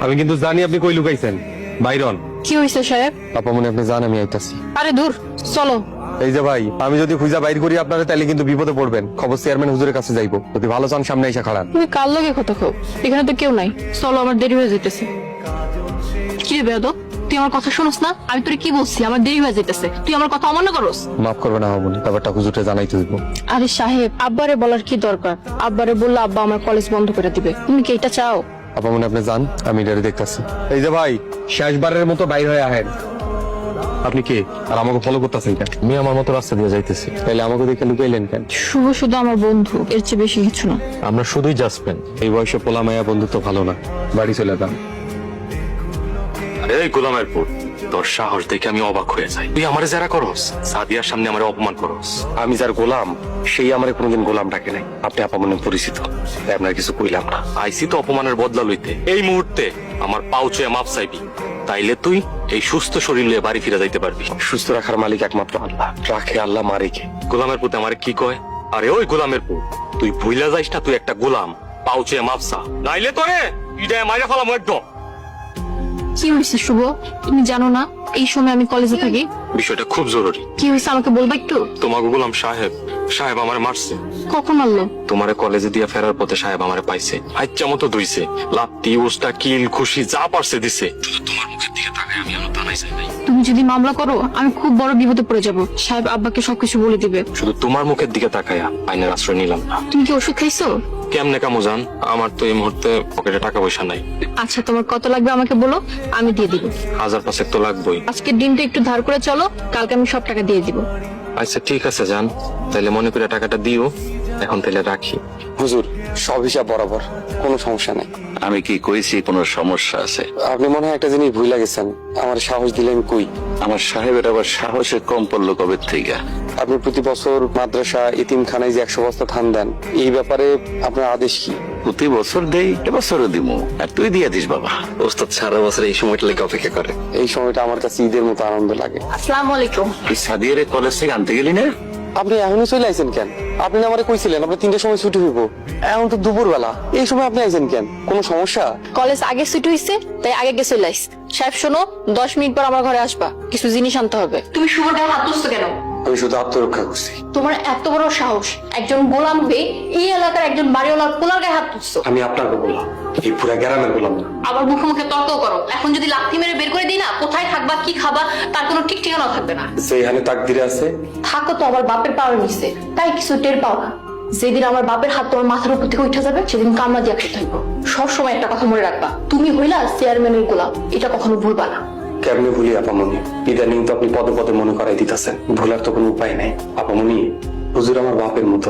আমি কিন্তু জানি আপনি কই লুকাইছেন। বাইরন কি হয়েছে সাহেব? আপা মনে আপনি জান আমি আইতাছি। আরে দূর, চলো। এই যে ভাই, আমি যদি খুঁজা বাইর করি আপনারা, তাহলে কিন্তু বিপদে পড়বেন। খবর চেয়ারম্যান হুজুরের কাছে যাইবো। যদি ভালো চান সামনে এসে খাড়ান। তুমি কার লগে কথা কও? এখানে তো কেউ নাই। চলো, আমার দেরি হয়ে যাইতেছে। কি রে বেয়াদব, তুই আমার কথা শুনস না? আমি তোরে কি বলছি? আমার দেরি হয়ে যাইতেছে, তুই আমার কথা অমান্য করস। মাফ করবেন আহমনি, ব্যাপারটা হুজুরে জানাইতে হইব। আরে সাহেব, আব্বারে বলার কি দরকার? আব্বারে বললে আব্বা আমার কলেজ বন্ধ করে দিবে। তুমি কি এটা চাও? আপা মনে আপনি যান, আমি এটারে দেখতাছি। এই যে ভাই, শেষবারের মতো বাইর হয়ে আহেন। আপনি কে আর আমাকে ফলো করতেছেন কেন? আমি আমার মতো রাস্তা দিয়ে যাইতেছি, তাইলে আমাকে দেখে লুকাইলেন কেন? শুভ শুধু আমার বন্ধু, এর চেয়ে বেশি কিছু না। আমরা শুধুই যাচ্ছেন। এই বয়সে পোলা মায়া বন্ধুত্ব ভালো না, বাড়ি চলে যান। এই গোলামের পুত, তোর সাহস দেখে আমি অবাক হয়ে যাই। তুই আমারে যারা করস, সাদিয়ার সামনে আমারে অপমান করস। আমি যার গোলাম, সেই আমারে কোনোদিন গোলাম ডাকে নাই। আপনি আপা মনে পরিচিত, তাই আপনার কিছু কইলাম না। আইসি তো অপমানের বদলা লইতে। এই মুহূর্তে আমার পাও ছুঁয়ে মাপ চাইবি, তাইলে তুই এই সুস্থ শরীর নিয়ে বাড়ি ফিরে যাইতে পারবি। সুস্থ রাখার মালিক একমাত্র আল্লাহ, রাখে আল্লাহ, মারে কে? গোলামের পুত আমারে কি কয়? আরে ওই গোলামের পুত, তুই ভুইলা যাইস না তুই একটা গোলাম। পাও ছুঁয়ে মাপ চা, নাইলে তোরে ইডায় মাইরা ফেলাম একদম। কি হয়েছে শুভ? তুমি জানো না এই সময় আমি কলেজে থাকি? বিষয়টা খুব জরুরি। কি হয়েছে আমাকে বলবা একটু? তোমাকে গোলাম সাহেব আমারে মারছে। কখন মারলো? তোমারে কলেজে দিয়ে ফেরার পথে সাহেব আমারে পাইছে, আচ্ছা মতো ধুইছে, লাত্তি উস্তা কিল খুশি যা পারছে দিছে। শুধু তোমার মুখের দিকে তাকায় আমি আমার থানায় যাই নাই। তুমি যদি মামলা করো আমি খুব বড় বিপদে পড়ে যাব। সাহেব আব্বাকে সবকিছু বলে দিবে। শুধু তোমার মুখের দিকে তাকায়া আইনের আশ্রয় নিলাম না। তুমি কি ওষুধ খাইছো? কেমনে কামো জান, আমার তো এই মুহূর্তে পকেটে টাকা পয়সা নাই। আচ্ছা, তোমার কত লাগবে আমাকে বলো, আমি দিয়ে দিব। 1000 তো লাগবেই। আজকের দিনটা একটু ধার করে চলো, কালকে আমি সব টাকা দিয়ে দিব। আচ্ছা ঠিক আছে জান, তাইলে মনে করে টাকাটা দিও। এখন তাইলে রাখি। হুজুর, সব হিসাব বরাবর, কোনো সমস্যা নেই। আমি কি কইছি কোনো সমস্যা আছে? আপনি মনে হয় একটা জিনিস ভুলে গেছেন। আমার সাহস দিলেন কই? আমার সাহেবের আবার সাহসে কম পড়লো কবে থেকে? আপনি প্রতি বছর মাদ্রাসা এতিমখানায় যে 100 বস্তা ধান দেন, এই ব্যাপারে আপনার আদেশ কি? প্রতি বছর দেই, এবছরও দিমু। আর তুই দিয়ে দিস বাবা। ওস্তাদ সারা বছর এই সময়টা লেগে অপেক্ষা করে। এই সময়টা আমার কাছে ঈদের মতো আনন্দ লাগে। আসসালামু আলাইকুম। তুই সাদিয়ারে কলেজ থেকে আনতে গেলি না? আপনি এখনই চলে আইছেন কেন? আপনি না আমারে কইছিলেন আপনি 3টার সময় ছুটি হইব। এখন তো দুপুর বেলা, এই সময় আপনি আইছেন কেন? কোনো সমস্যা? কলেজ আগে ছুটি হয়েছে, তাই আগে গেছে লাইস। সাহেব শোনো, 10 মিনিট পর আমার ঘরে আসবা, কিছু জিনিস আনতে হবে। তুমি শুভর গায়ে হাত তুলছো কেন? আমি শুধু আত্মরক্ষা করছি। তোমার এত বড় সাহস, একজন গোলাম হয়ে এই এলাকার একজন বাড়িওয়ালার পোলার গায়ে হাত তুলছো? আমি আপনাকে বললাম, এই পুরা গ্রামের বললাম না। আবার মুখে মুখে তর্ক করো। এখন যদি লাথি মেরে বের করে দিই না, কোথায় থাকবা কি খাবা তার কোনো ঠিক ঠিকানা থাকবে না। যেখানে তাকদিরে আছে থাকো তো আবার বাপের পাওয়ার নিচ্ছে, তাই কিছু টের পাও না। যেদিন আমার বাপের হাত তোমার মাথার উপর থেকে উঠে যাবে, সেদিন কামড়া দিয়ে খেতে হইব। সবসময় একটা কথা মনে রাখবা, তুমি হইলা চেয়ারম্যানের গোলাম, এটা কখনো ভুলবা না। কেমনি ভুলি আপামনি? ইদানিং তো আপনি পদে পদে মনে করাই দিতেছেন, ভুলার তো কোনো উপায় নাই। আপামনি, হুজুর আমার বাপের মতো।